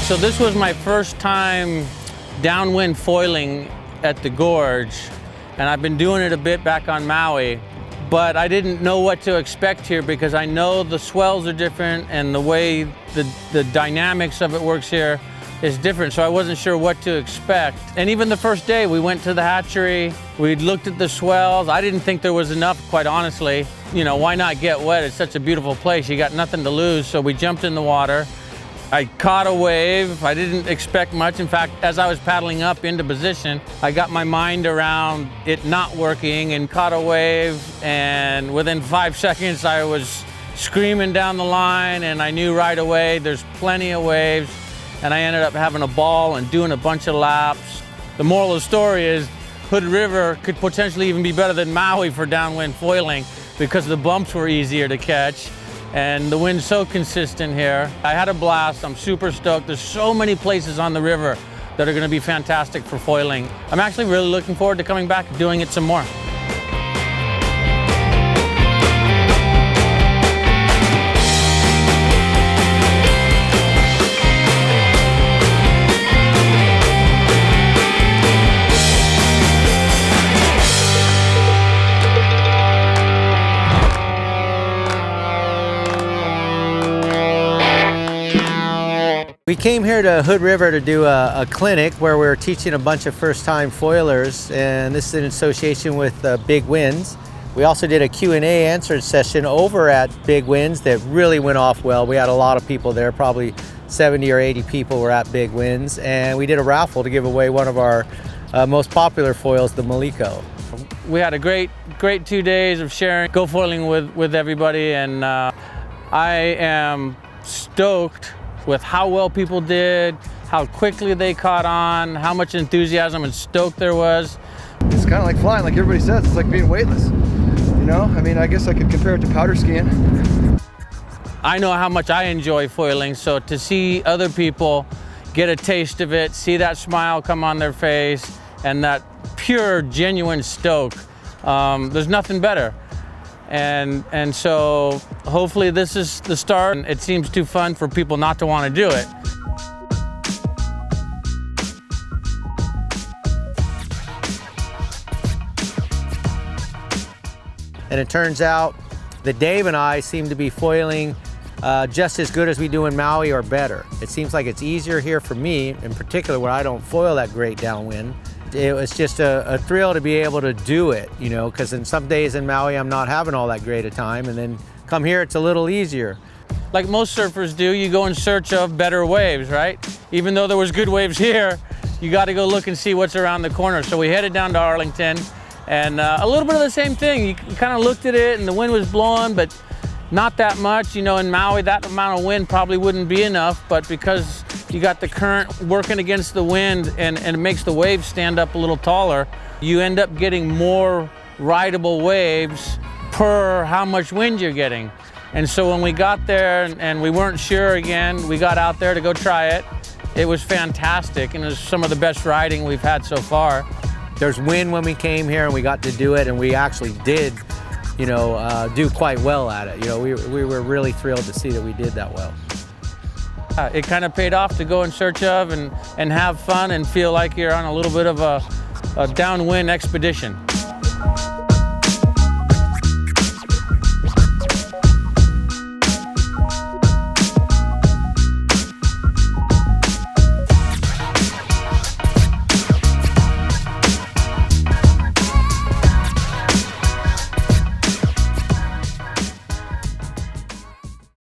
So this was my first time downwind foiling at the Gorge, and I've been doing it a bit back on Maui, but I didn't know what to expect here because I know the swells are different and the way the dynamics of it works here is different, so I wasn't sure what to expect. And even the first day, we went to the hatchery, we looked at the swells. I didn't think there was enough, quite honestly. You know, why not get wet? It's such a beautiful place. You got nothing to lose, so we jumped in the water. I caught a wave. I didn't expect much. In fact, as I was paddling up into position, I got my mind around it not working and caught a wave. And within 5 seconds, I was screaming down the line, and I knew right away there's plenty of waves. And I ended up having a ball and doing a bunch of laps. The moral of the story is Hood River could potentially even be better than Maui for downwind foiling because the bumps were easier to catch. And the wind's so consistent here. I had a blast. I'm super stoked. There's so many places on the river that are going to be fantastic for foiling. I'm actually really looking forward to coming back and doing it some more. We came here to Hood River to do a clinic where we were teaching a bunch of first-time foilers, and this is in association with Big Winds. We also did a Q&A answer session over at Big Winds that really went off well. We had a lot of people there, probably 70 or 80 people were at Big Winds, and we did a raffle to give away one of our most popular foils, the Maliko. We had a great 2 days of sharing GoFoiling with everybody, and I am stoked with how well people did, how quickly they caught on, how much enthusiasm and stoke there was. It's kind of like flying, like everybody says. It's like being weightless, you know? I mean, I guess I could compare it to powder skiing. I know how much I enjoy foiling, so to see other people get a taste of it, see that smile come on their face, and that pure, genuine stoke, there's nothing better. And so hopefully this is the start. It seems too fun for people not to want to do it. And it turns out that Dave and I seem to be foiling just as good as we do in Maui or better. It seems like it's easier here for me, in particular where I don't foil that great downwind. It was just a thrill to be able to do it, you know, because in some days in Maui I'm not having all that great a time, and then come here it's a little easier. Like most surfers do, you go in search of better waves, right? Even though there was good waves here, you got to go look and see what's around the corner. So we headed down to Arlington, and a little bit of the same thing. You kind of looked at it and the wind was blowing, but not that much. You know, in Maui that amount of wind probably wouldn't be enough, but because you got the current working against the wind and it makes the waves stand up a little taller, you end up getting more rideable waves per how much wind you're getting. And so when we got there and we weren't sure again, we got out there to go try it. It was fantastic, and it was some of the best riding we've had so far. There's wind when we came here and we got to do it, and we actually did, you know, do quite well at it. You know, we were really thrilled to see that we did that well. It kind of paid off to go in search of and have fun and feel like you're on a little bit of a downwind expedition.